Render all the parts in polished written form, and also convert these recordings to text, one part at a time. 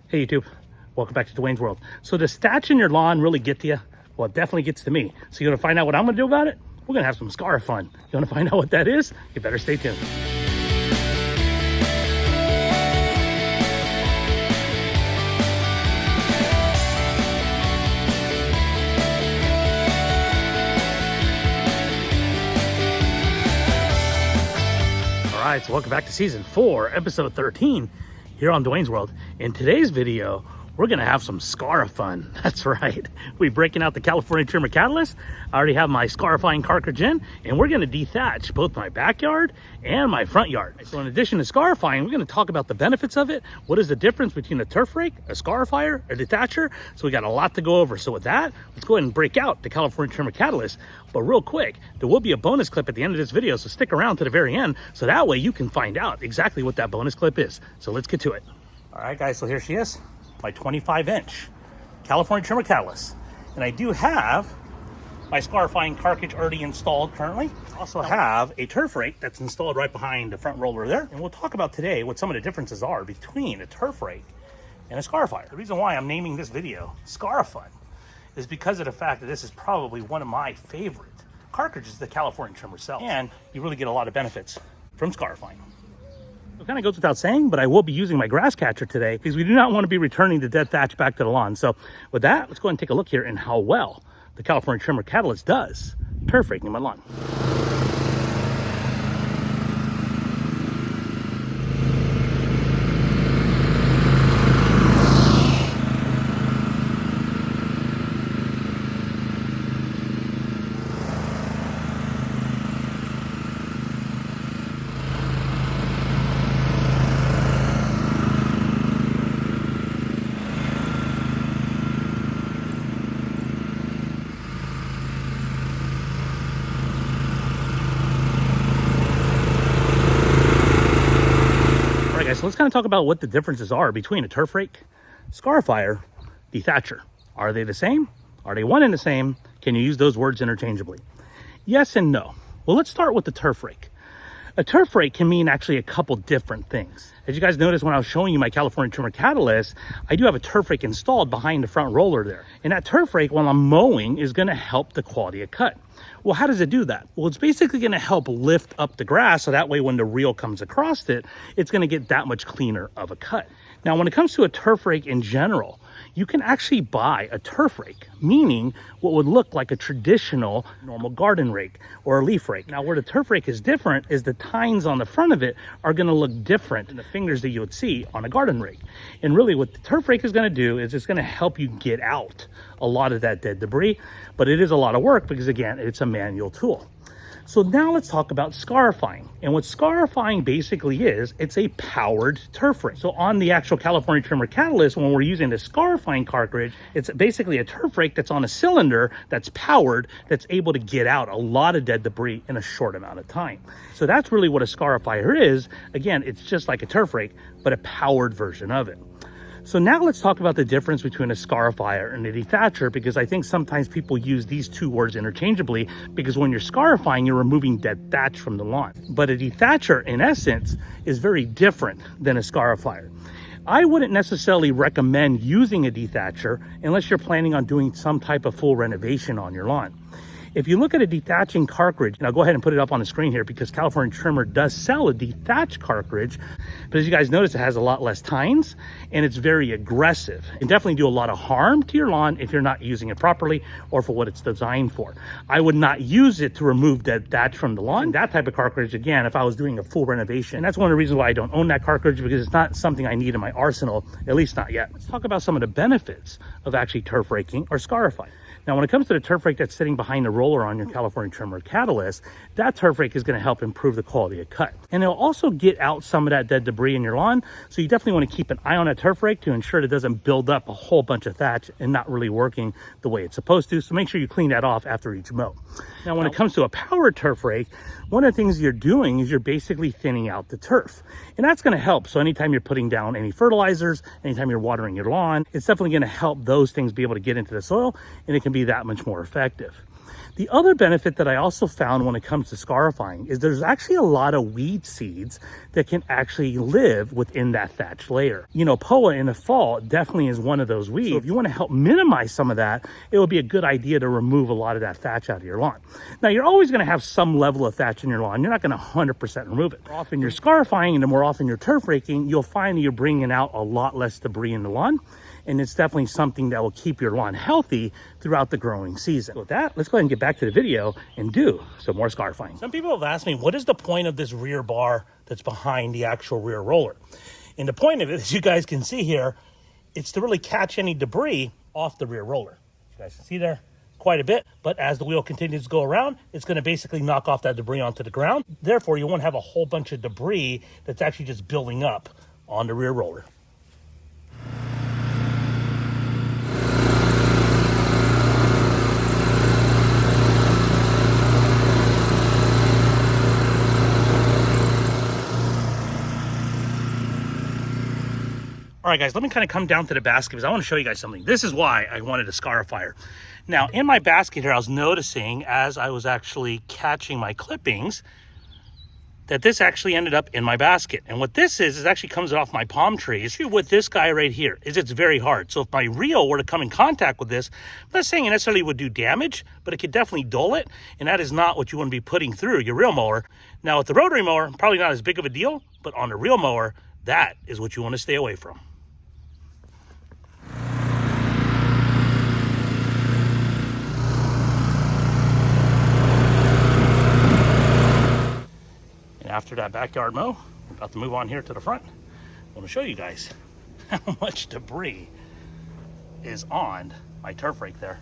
Hey YouTube, welcome back to Dwayne's World. So does thatch in your lawn really get to you? Well, it definitely gets to me. So you wanna find out what I'm gonna do about it? We're gonna have some Scari-Fun. You wanna find out what that is? You better stay tuned. All right, so welcome back to season 4, episode 13 here on Dwayne's World. In today's video, we're gonna have some Scari-Fun. That's right. We're breaking out the California Trimmer Catalyst. I already have my Scarify Cartridge in, and we're gonna detach both my backyard and my front yard. So in addition to Scarifying, we're gonna talk about the benefits of it. What is the difference between a turf rake, a Scarifier, a detacher? So we got a lot to go over. So with that, let's go ahead and break out the California Trimmer Catalyst. But real quick, there will be a bonus clip at the end of this video, so stick around to the very end, so that way you can find out exactly what that bonus clip is. So let's get to it. All right, guys, so here she is. My 25-inch California Trimmer Catalyst. And I do have my Scarify Cartridge already installed currently. I also have a turf rake that's installed right behind the front roller there. And we'll talk about today what some of the differences are between a turf rake and a Scarifier. The reason why I'm naming this video Scari-Fun is because of the fact that this is probably one of my favorite cartridges the California Trimmer sells. And you really get a lot of benefits from Scarifying. It kind of goes without saying, but I will be using my grass catcher today because we do not want to be returning the dead thatch back to the lawn. So with that, let's go ahead and take a look here and how well the California Trimmer Catalyst does turf raking my lawn. So let's kind of talk about what the differences are between a turf rake, Scarifier, dethatcher. Are they the same? Are they one and the same? Can you use those words interchangeably? Yes and no. Well, let's start with the turf rake. A turf rake can mean actually a couple different things. As you guys noticed when I was showing you my California Trimmer Catalyst, I do have a turf rake installed behind the front roller there. And that turf rake, while I'm mowing, is gonna help the quality of cut. Well, how does it do that? Well, it's basically gonna help lift up the grass so that way when the reel comes across it, it's gonna get that much cleaner of a cut. Now, when it comes to a turf rake in general, you can actually buy a turf rake, meaning what would look like a traditional normal garden rake or a leaf rake. Now, where the turf rake is different is the tines on the front of it are gonna look different than the fingers that you would see on a garden rake. And really what the turf rake is gonna do is it's gonna help you get out a lot of that dead debris, but it is a lot of work because again, it's a manual tool. So now let's talk about Scarifying. And what Scarifying basically is, it's a powered turf rake. So on the actual California Trimmer Catalyst, when we're using the Scarifying cartridge, it's basically a turf rake that's on a cylinder that's powered, that's able to get out a lot of dead debris in a short amount of time. So that's really what a Scarifier is. Again, it's just like a turf rake, but a powered version of it. So now let's talk about the difference between a Scarifier and a dethatcher, because I think sometimes people use these two words interchangeably because when you're Scarifying, you're removing dead thatch from the lawn. But a dethatcher, in essence, is very different than a Scarifier. I wouldn't necessarily recommend using a dethatcher unless you're planning on doing some type of full renovation on your lawn. If you look at a detaching cartridge, and I'll go ahead and put it up on the screen here because California Trimmer does sell a detached cartridge, but as you guys notice, it has a lot less tines and it's very aggressive. It can definitely do a lot of harm to your lawn if you're not using it properly or for what it's designed for. I would not use it to remove dead thatch from the lawn. That type of cartridge, again, if I was doing a full renovation, and that's one of the reasons why I don't own that cartridge because it's not something I need in my arsenal, at least not yet. Let's talk about some of the benefits of actually turf raking or Scarify. Now, when it comes to the turf rake that's sitting behind the roller on your California Trimmer Catalyst, that turf rake is going to help improve the quality of cut. And it'll also get out some of that dead debris in your lawn. So you definitely want to keep an eye on that turf rake to ensure it doesn't build up a whole bunch of thatch and not really working the way it's supposed to. So make sure you clean that off after each mow. Now, when it comes to a powered turf rake, one of the things you're doing is you're basically thinning out the turf. And that's going to help. So anytime you're putting down any fertilizers, anytime you're watering your lawn, it's definitely going to help those things be able to get into the soil, and it can be that much more effective. The other benefit that I also found when it comes to scarifying is there's actually a lot of weed seeds that can actually live within that thatch layer. You know, POA in the fall definitely is one of those weeds. So if you want to help minimize some of that, it would be a good idea to remove a lot of that thatch out of your lawn. Now, you're always going to have some level of thatch in your lawn. You're not going to 100% remove it. The more often you're scarifying and the more often you're turf raking, you'll find that you're bringing out a lot less debris in the lawn. And it's definitely something that will keep your lawn healthy throughout the growing season. So with that, let's go ahead and get back to the video and do some more scarifying. Some people have asked me, what is the point of this rear bar that's behind the actual rear roller? And the point of it, as you guys can see here, it's to really catch any debris off the rear roller. You guys can see there quite a bit, but as the wheel continues to go around, it's going to basically knock off that debris onto the ground. Therefore, you won't have a whole bunch of debris that's actually just building up on the rear roller. All right, guys, let me kind of come down to the basket because I want to show you guys something. This is why I wanted a Scarifier. Now, in my basket here, I was noticing as I was actually catching my clippings that this actually ended up in my basket. And what this is actually comes off my palm trees. With this guy right here is it's very hard. So if my reel were to come in contact with this, I'm not saying it necessarily would do damage, but it could definitely dull it. And that is not what you want to be putting through your reel mower. Now with the rotary mower, probably not as big of a deal, but on the reel mower, that is what you want to stay away from. After that backyard mow, we're about to move on here to the front. I want to show you guys how much debris is on my turf rake there.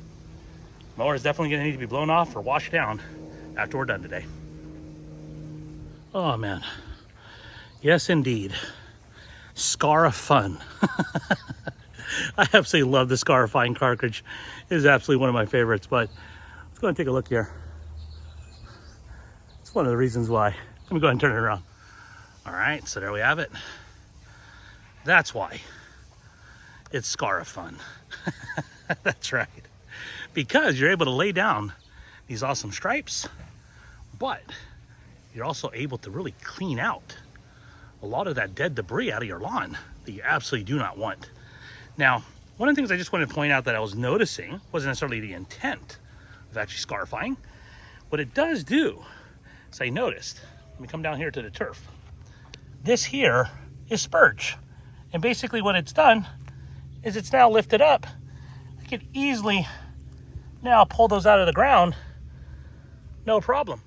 Mower is definitely going to need to be blown off or washed down after we're done today. Oh man, yes indeed, Scari-Fun. I absolutely love the Scarify cartridge. It is absolutely one of my favorites, but let's go and take a look here. It's one of the reasons why. Let me go ahead and turn it around. All right, so there we have it. That's why it's Scari-Fun. That's right. Because you're able to lay down these awesome stripes, but you're also able to really clean out a lot of that dead debris out of your lawn that you absolutely do not want. Now, one of the things I just wanted to point out that I was noticing wasn't necessarily the intent of actually scarifying. What it does do is I noticed, let me come down here to the turf. This here is spurge. And basically what it's done is it's now lifted up. I can easily now pull those out of the ground, no problem.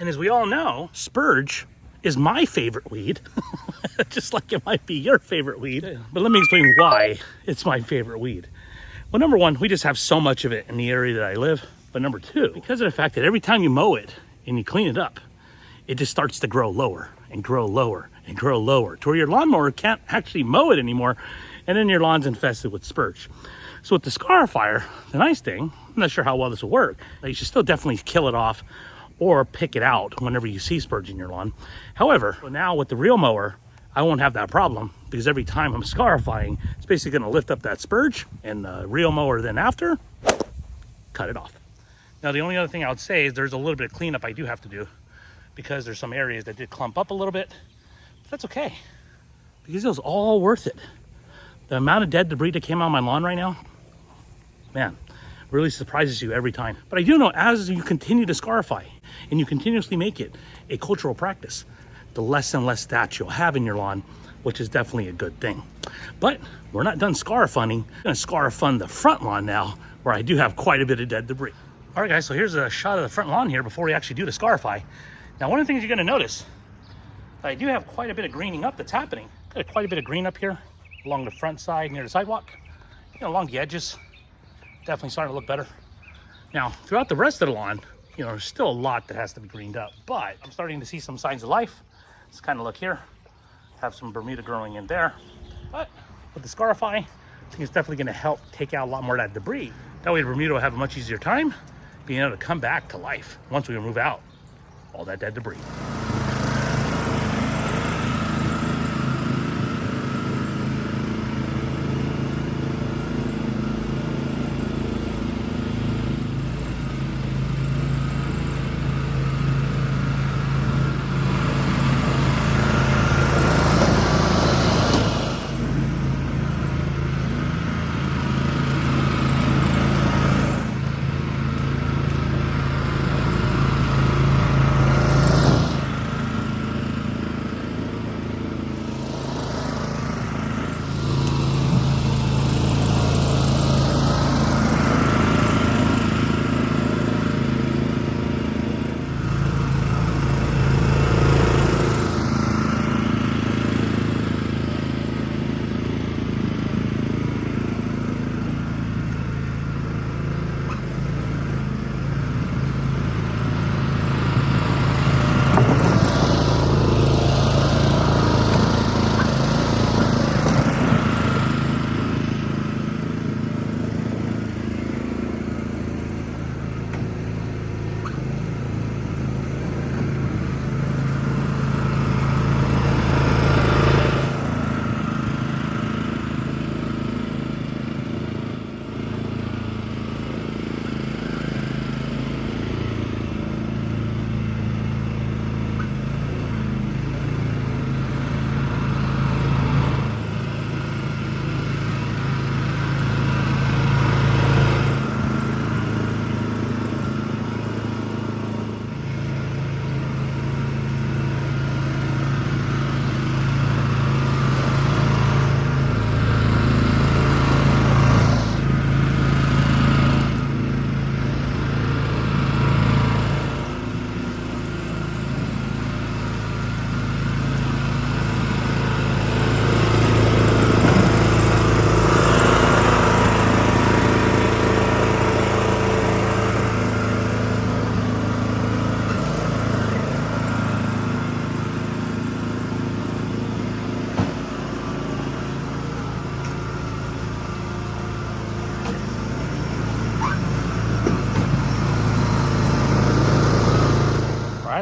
And as we all know, spurge is my favorite weed, just like it might be your favorite weed. But let me explain why it's my favorite weed. Well, number one, we just have so much of it in the area that I live. But number two, because of the fact that every time you mow it and you clean it up, it just starts to grow lower and grow lower and grow lower to where your lawnmower can't actually mow it anymore. And then your lawn's infested with spurge. So with the Scarifier, the nice thing, I'm not sure how well this will work, but you should still definitely kill it off or pick it out whenever you see spurge in your lawn. However, now with the reel mower, I won't have that problem because every time I'm scarifying, it's basically gonna lift up that spurge, and the reel mower then after, cut it off. Now the only other thing I would say is there's a little bit of cleanup I do have to do because there's some areas that did clump up a little bit, but that's okay because it was all worth it. The amount of dead debris that came on my lawn right now, man, really surprises you every time. But I do know as you continue to scarify and you continuously make it a cultural practice, the less and less thatch you'll have in your lawn, which is definitely a good thing. But we're not done Scarifunning. I'm gonna Scarifun the front lawn now, where I do have quite a bit of dead debris. All right, guys, so here's a shot of the front lawn here before we actually do the Scarify. Now, one of the things you're gonna notice, I do have quite a bit of greening up that's happening. Got quite a bit of green up here along the front side near the sidewalk, you know, along the edges. Definitely starting to look better. Now, throughout the rest of the lawn, you know, there's still a lot that has to be greened up, but I'm starting to see some signs of life. Let's kind of look here. Have some Bermuda growing in there. But with the Scarify, I think it's definitely gonna help take out a lot more of that debris. That way the Bermuda will have a much easier time being able to come back to life once we remove out all that dead debris.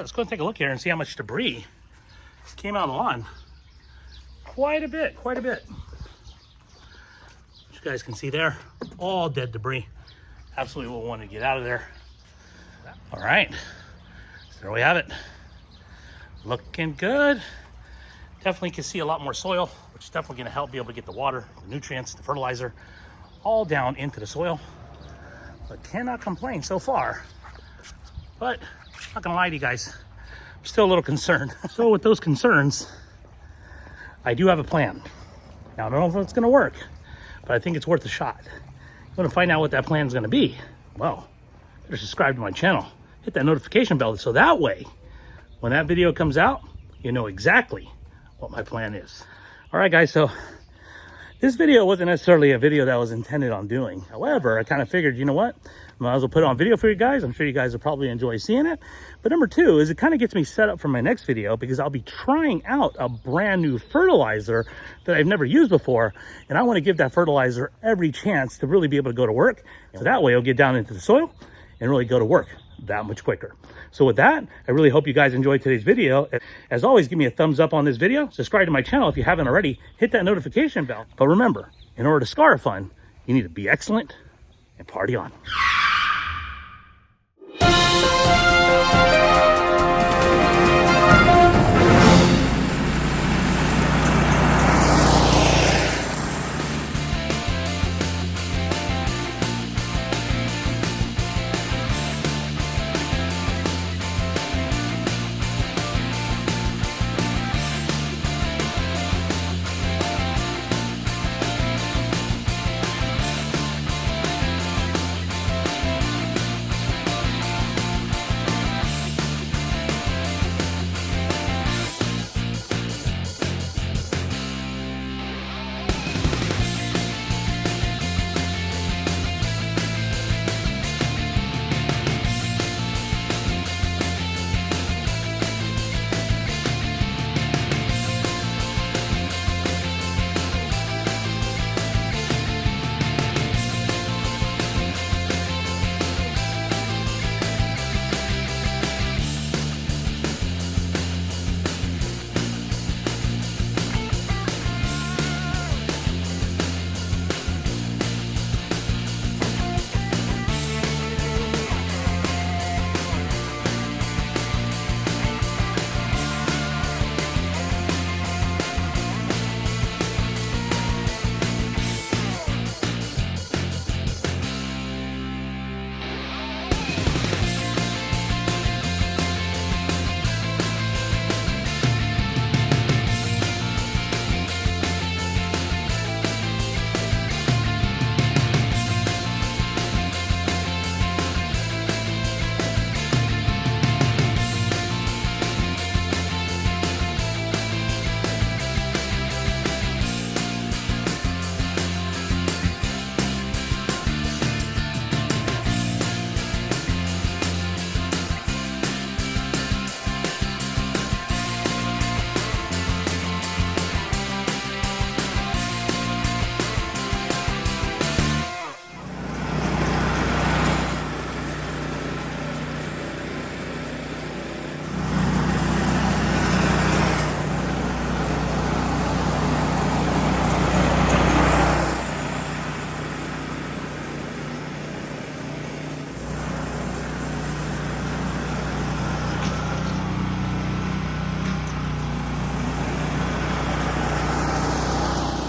let's go and take a look here and see how much debris came out of the lawn. Quite a bit, quite a bit. You guys can see there, all dead debris. Absolutely what we want to get out of there. All right, so there we have it. Looking good. Definitely can see a lot more soil, which is definitely gonna help be able to get the water, the nutrients, the fertilizer, all down into the soil. But cannot complain so far. But not gonna lie to you guys, I'm still a little concerned. So with those concerns, I do have a plan. Now, I don't know if it's gonna work, but I think it's worth a shot. You wanna find out what that plan is gonna be? Well, better subscribe to my channel. Hit that notification bell so that way, when that video comes out, you know exactly what my plan is. All right, guys, so this video wasn't necessarily a video that I was intended on doing. However, I kind of figured, you know what? Might as well put it on video for you guys. I'm sure you guys will probably enjoy seeing it. But number two is it kind of gets me set up for my next video because I'll be trying out a brand new fertilizer that I've never used before. And I want to give that fertilizer every chance to really be able to go to work. So that way it'll get down into the soil and really go to work that much quicker. So with that, I really hope you guys enjoyed today's video. As always, give me a thumbs up on this video. Subscribe to my channel if you haven't already. Hit that notification bell. But remember, in order to Scarifun, you need to be excellent and party on.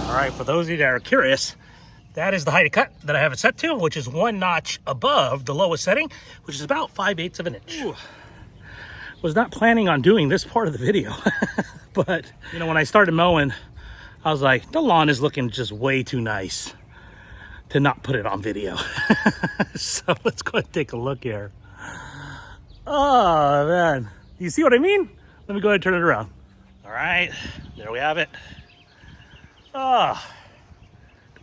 All right, for those of you that are curious, that is the height of cut that I have it set to, which is one notch above the lowest setting, which is about 5/8 of an inch. Ooh. Was not planning on doing this part of the video, but you know, when I started mowing, I was like, the lawn is looking just way too nice to not put it on video. So let's go ahead and take a look here. Oh man, you see what I mean? Let me go ahead and turn it around. All right, there we have it. Oh,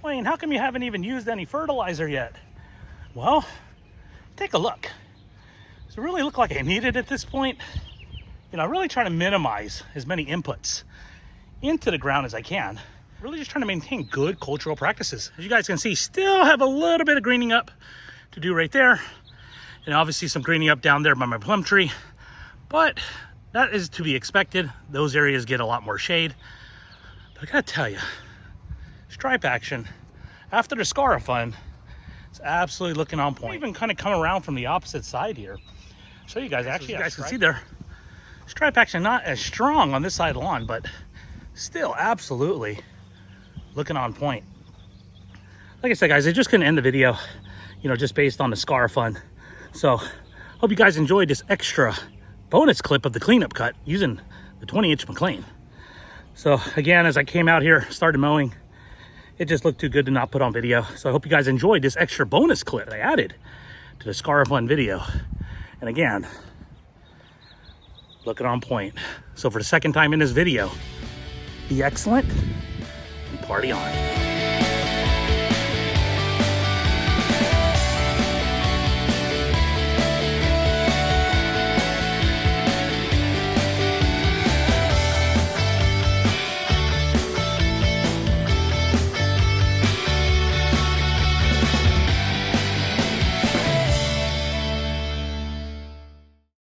Dwayne, how come you haven't even used any fertilizer yet? Well, take a look. Does it really look like I need it at this point? You know, I'm really trying to minimize as many inputs into the ground as I can. Really just trying to maintain good cultural practices. As you guys can see, still have a little bit of greening up to do right there. And obviously some greening up down there by my plum tree. But that is to be expected. Those areas get a lot more shade. But I gotta tell you, stripe action after the Scarifun, it's absolutely looking on point. Even kind of come around from the opposite side here. Show you guys, actually, you guys can see there, stripe action not as strong on this side of the lawn, but still absolutely looking on point. Like I said, guys, I just couldn't end the video, you know, just based on the Scarifun. So hope you guys enjoyed this extra bonus clip of the cleanup cut using the 20-inch McLean. So again, as I came out here, started mowing, it just looked too good to not put on video. So I hope you guys enjoyed this extra bonus clip that I added to the Scarifun video. And again, looking on point. So for the second time in this video, be excellent and party on.